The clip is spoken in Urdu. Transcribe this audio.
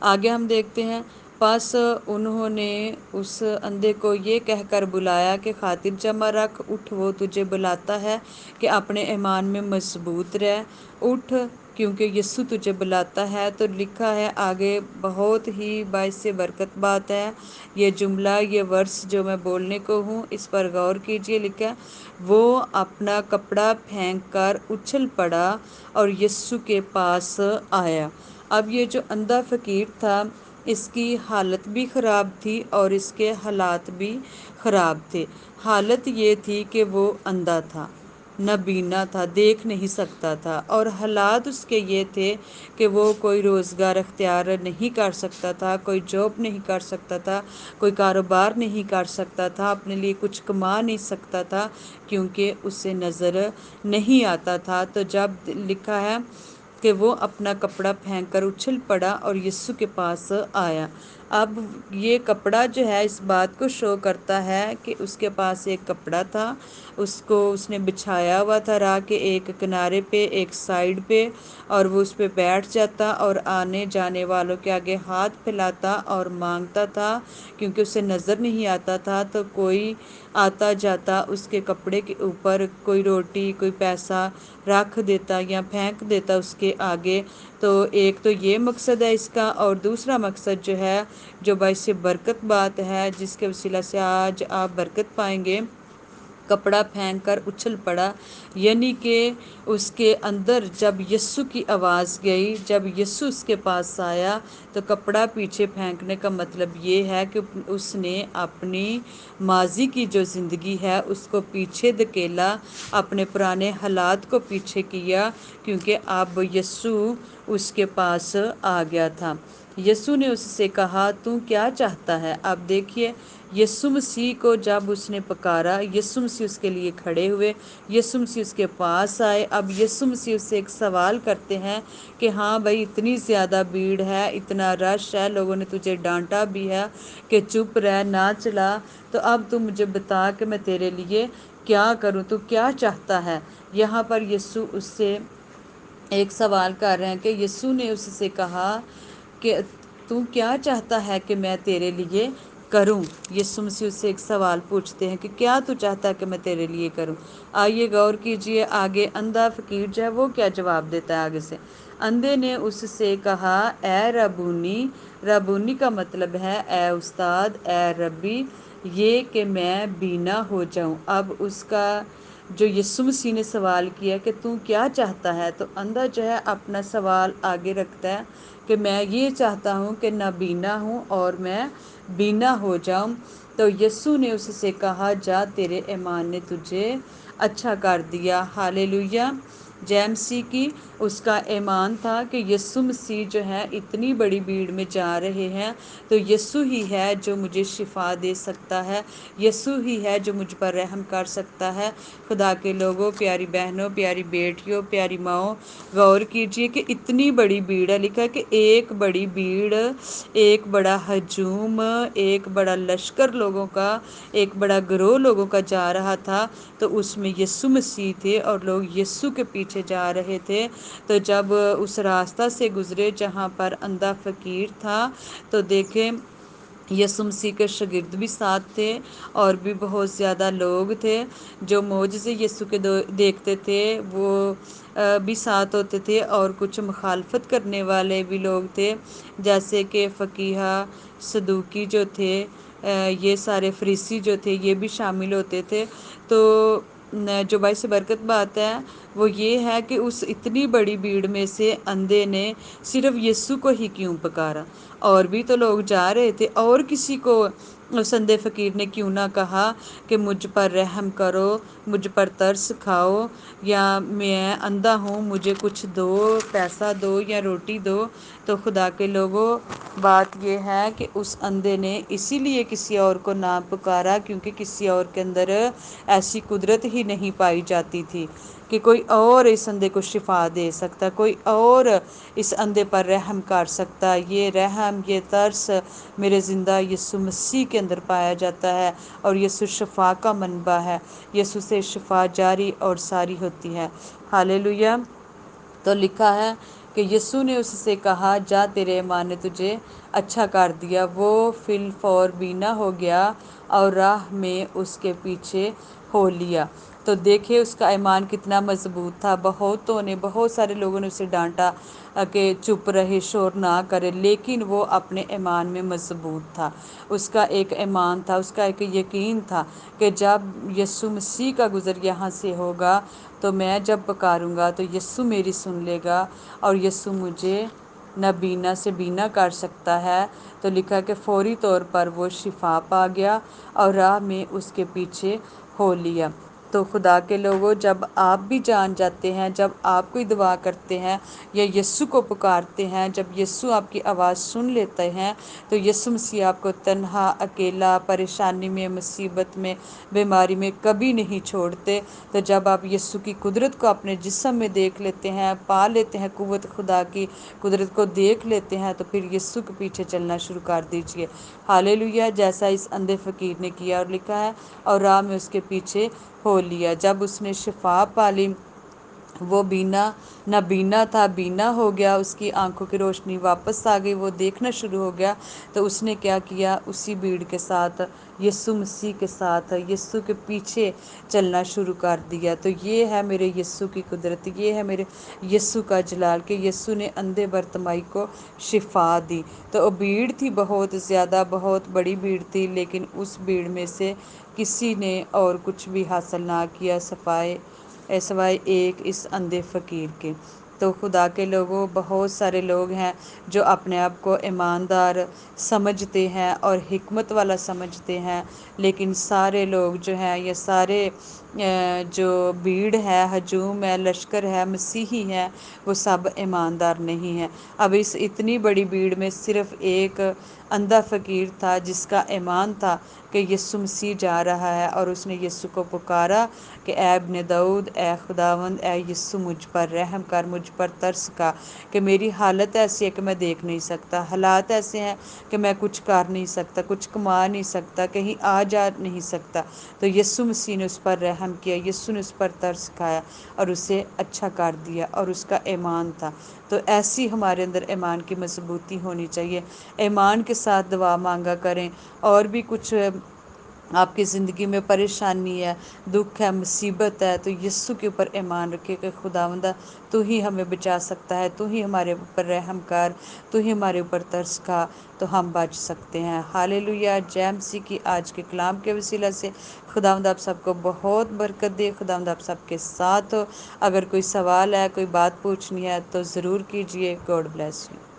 آگے ہم دیکھتے ہیں، پس انہوں نے اس اندھے کو یہ کہہ کر بلایا کہ خاطر جمع رکھ، اٹھ وہ تجھے بلاتا ہے کہ اپنے ایمان میں مضبوط رہ، اٹھ کیونکہ یسوع تجھے بلاتا ہے۔ تو لکھا ہے آگے، بہت ہی باعث برکت بات ہے یہ جملہ، یہ ورس جو میں بولنے کو ہوں، اس پر غور کیجئے۔ لکھا ہے وہ اپنا کپڑا پھینک کر اچھل پڑا اور یسوع کے پاس آیا۔ اب یہ جو اندھا فقیر تھا، اس کی حالت بھی خراب تھی اور اس کے حالات بھی خراب تھے۔ حالت یہ تھی کہ وہ اندھا تھا، نابینا تھا، دیکھ نہیں سکتا تھا، اور حالات اس کے یہ تھے کہ وہ کوئی روزگار اختیار نہیں کر سکتا تھا، کوئی جاب نہیں کر سکتا تھا، کوئی کاروبار نہیں کر سکتا تھا، اپنے لیے کچھ کما نہیں سکتا تھا، کیونکہ اسے نظر نہیں آتا تھا۔ تو جب لکھا ہے کہ وہ اپنا کپڑا پھینک کر اچھل پڑا اور یسوع کے پاس آیا۔ اب یہ کپڑا جو ہے اس بات کو شو کرتا ہے کہ اس کے پاس ایک کپڑا تھا، اس نے بچھایا ہوا تھا راہ کے ایک کنارے پہ، ایک سائیڈ پہ، اور وہ اس پہ بیٹھ جاتا اور آنے جانے والوں کے آگے ہاتھ پھیلاتا اور مانگتا تھا، کیونکہ اسے نظر نہیں آتا تھا۔ تو کوئی آتا جاتا اس کے کپڑے کے اوپر کوئی روٹی، کوئی پیسہ رکھ دیتا یا پھینک دیتا اس کے آگے۔ تو ایک تو یہ مقصد ہے اس کا، اور دوسرا مقصد جو ہے، جو باعث برکت بات ہے، جس کے وسیلہ سے آج آپ برکت پائیں گے، کپڑا پھینک کر اچھل پڑا، یعنی کہ اس کے اندر جب یسوع کی آواز گئی، جب یسوع اس کے پاس آیا، تو کپڑا پیچھے پھینکنے کا مطلب یہ ہے کہ اس نے اپنی ماضی کی جو زندگی ہے اس کو پیچھے دھکیلا، اپنے پرانے حالات کو پیچھے کیا، کیونکہ اب یسوع اس کے پاس آ گیا تھا۔ یسوع نے اس سے کہا، تو کیا چاہتا ہے؟ اب دیکھیے، یسوع مسیح کو جب اس نے پکارا، یسوع مسیح اس کے لیے کھڑے ہوئے، یسوع مسیح اس کے پاس آئے۔ اب یسوع مسیح اس سے ایک سوال کرتے ہیں کہ ہاں بھائی، اتنی زیادہ بھیڑ ہے، اتنا رش ہے، لوگوں نے تجھے ڈانٹا بھی ہے کہ چپ رہ، نہ چلا، تو اب تو مجھے بتا کہ میں تیرے لیے کیا کروں، تو کیا چاہتا ہے؟ یہاں پر یسوع اس سے ایک سوال کر رہے ہیں کہ یسوع نے اس سے کہا کہ تو کیا چاہتا ہے کہ میں تیرے لیے کروں؟ یسوع مسیح اس سے ایک سوال پوچھتے ہیں کہ کیا تو چاہتا ہے کہ میں تیرے لیے کروں؟ آئیے غور کیجئے آگے اندھا فقیر جو ہے وہ کیا جواب دیتا ہے آگے سے۔ اندھے نے اس سے کہا، اے ربونی، ربونی کا مطلب ہے اے استاد، اے ربی، یہ کہ میں بینا ہو جاؤں۔ اب اس کا جو یسوع مسیح نے سوال کیا کہ تو کیا چاہتا ہے، تو اندھا جو ہے اپنا سوال آگے رکھتا ہے کہ میں یہ چاہتا ہوں کہ نابینا ہوں اور میں بینا ہو جاؤں۔ تو یسوع نے اس سے کہا، جا، تیرے ایمان نے تجھے اچھا کر دیا۔ ہالےلویا، جے مسیح کی۔ اس کا ایمان تھا کہ یسوع مسیح جو ہے اتنی بڑی بھیڑ میں جا رہے ہیں، تو یسوع ہی ہے جو مجھے شفا دے سکتا ہے، یسوع ہی ہے جو مجھ پر رحم کر سکتا ہے۔ خدا کے لوگوں، پیاری بہنوں، پیاری بیٹیوں، پیاری ماؤں، غور کیجئے کہ اتنی بڑی بھیڑ ہے۔ لکھا ہے کہ ایک بڑی بھیڑ، ایک بڑا ہجوم، ایک بڑا لشکر لوگوں کا، ایک بڑا گروہ لوگوں کا جا رہا تھا، تو اس میں یسوع مسیح تھے اور لوگ یسوع کے پیچھے جا رہے تھے۔ تو جب اس راستہ سے گزرے جہاں پر اندھا فقیر تھا، تو دیکھیں یسوع مسیح کے شاگرد بھی ساتھ تھے، اور بھی بہت زیادہ لوگ تھے جو معجزے یسوع کے دیکھتے تھے، وہ بھی ساتھ ہوتے تھے، اور کچھ مخالفت کرنے والے بھی لوگ تھے، جیسے کہ فقیہ، صدوقی جو تھے، یہ سارے فریسی جو تھے، یہ بھی شامل ہوتے تھے۔ تو جو باعث برکت بات ہے وہ یہ ہے کہ اس اتنی بڑی بھیڑ میں سے اندھے نے صرف یسوع کو ہی کیوں پکارا؟ اور بھی تو لوگ جا رہے تھے، اور کسی کو اس اندھے فقیر نے کیوں نہ کہا کہ مجھ پر رحم کرو، مجھ پر ترس کھاؤ، یا میں اندھا ہوں، مجھے کچھ دو، پیسہ دو یا روٹی دو۔ تو خدا کے لوگوں، بات یہ ہے کہ اس اندھے نے اسی لیے کسی اور کو نہ پکارا کیونکہ کسی اور کے اندر ایسی قدرت ہی نہیں پائی جاتی تھی کہ کوئی اور اس اندھے کو شفا دے سکتا، کوئی اور اس اندھے پر رحم کر سکتا۔ یہ رحم، یہ ترس میرے زندہ یسوع مسیح کے اندر پایا جاتا ہے، اور یسوع شفا کا منبع ہے، یسوع سے شفا جاری اور ساری ہوتی ہے۔ ہالےلویا۔ تو لکھا ہے کہ یسوع نے اس سے کہا، جا تیرے ایمان نے تجھے اچھا کر دیا۔ وہ فی الفور بینا ہو گیا اور راہ میں اس کے پیچھے ہو لیا۔ تو دیکھیں اس کا ایمان کتنا مضبوط تھا۔ بہت سارے لوگوں نے اسے ڈانٹا کہ چپ رہے، شور نہ کرے، لیکن وہ اپنے ایمان میں مضبوط تھا۔ اس کا ایک ایمان تھا، اس کا ایک یقین تھا کہ جب یسوع مسیح کا گزر یہاں سے ہوگا تو میں جب پکاروں گا تو یسوع میری سن لے گا اور یسوع مجھے نابینا سے بینا کر سکتا ہے۔ تو لکھا کہ فوری طور پر وہ شفا پا گیا اور راہ میں اس کے پیچھے ہو لیا۔ تو خدا کے لوگوں، جب آپ بھی جان جاتے ہیں، جب آپ کوئی دعا کرتے ہیں یا یسوع کو پکارتے ہیں، جب یسوع آپ کی آواز سن لیتے ہیں تو یسوع مسیح آپ کو تنہا، اکیلا، پریشانی میں، مصیبت میں، بیماری میں کبھی نہیں چھوڑتے۔ تو جب آپ یسوع کی قدرت کو اپنے جسم میں دیکھ لیتے ہیں، پا لیتے ہیں، قوت خدا کی قدرت کو دیکھ لیتے ہیں، تو پھر یسوع کے پیچھے چلنا شروع کر دیجئے۔ ہالےلویا، جیسا اس اندھے فقیر نے کیا، اور لکھا ہے اور راہ میں اس کے پیچھے ہو لیا۔ جب اس نے شفا پالی، وہ نابینا تھا، بینا ہو گیا، اس کی آنکھوں کی روشنی واپس آ گئی، وہ دیکھنا شروع ہو گیا۔ تو اس نے کیا کیا؟ اسی بھیڑ کے ساتھ، یسوع مسیح کے ساتھ، یسوع کے پیچھے چلنا شروع کر دیا۔ تو یہ ہے میرے یسوع کی قدرت، یہ ہے میرے یسوع کا جلال کہ یسوع نے اندھے برتمائی کو شفا دی۔ تو بھیڑ تھی بہت زیادہ، بہت بڑی بھیڑ تھی، لیکن اس بھیڑ میں سے کسی نے اور کچھ بھی حاصل نہ کیا سوائے ایک اس اندھے فقیر کے۔ تو خدا کے لوگوں، بہت سارے لوگ ہیں جو اپنے آپ کو ایماندار سمجھتے ہیں اور حکمت والا سمجھتے ہیں، لیکن سارے لوگ جو ہیں، یہ سارے جو بھیڑ ہے، ہجوم ہے، لشکر ہے، مسیحی ہیں، وہ سب ایماندار نہیں ہیں۔ اب اس اتنی بڑی بھیڑ میں صرف ایک اندھا فقیر تھا جس کا ایمان تھا کہ یسوع مسیح جا رہا ہے، اور اس نے یسوع کو پکارا کہ اے ابن داؤد، اے خداوند، اے یسوع مجھ پر رحم کر، مجھ پر ترس کر، کہ میری حالت ایسی ہے کہ میں دیکھ نہیں سکتا، حالات ایسے ہیں کہ میں کچھ کر نہیں سکتا، کچھ کما نہیں سکتا، کہیں آ جا نہیں سکتا۔ تو یسوع مسیح نے اس پر رحم کیا، یسوع نے اس پر ترس کھایا اور اسے اچھا کر دیا، اور اس کا ایمان تھا۔ تو ایسی ہمارے اندر ایمان کی مضبوطی ہونی چاہیے۔ ایمان کے ساتھ دعا مانگا کریں۔ اور بھی کچھ آپ کی زندگی میں پریشانی ہے، دکھ ہے، مصیبت ہے، تو یسوع کے اوپر ایمان رکھے کہ خداوندہ تو ہی ہمیں بچا سکتا ہے، تو ہی ہمارے اوپر رحم کر، تو ہی ہمارے اوپر ترس کھا، تو ہم بچ سکتے ہیں۔ ہالےلویا، جے مسیح کی آج کے کلام کے وسیلہ سے خداوند آپ سب کو بہت برکت دے، خداوند آپ سب کے ساتھ ہو۔ اگر کوئی سوال ہے، کوئی بات پوچھنی ہے تو ضرور کیجیے۔ God bless you.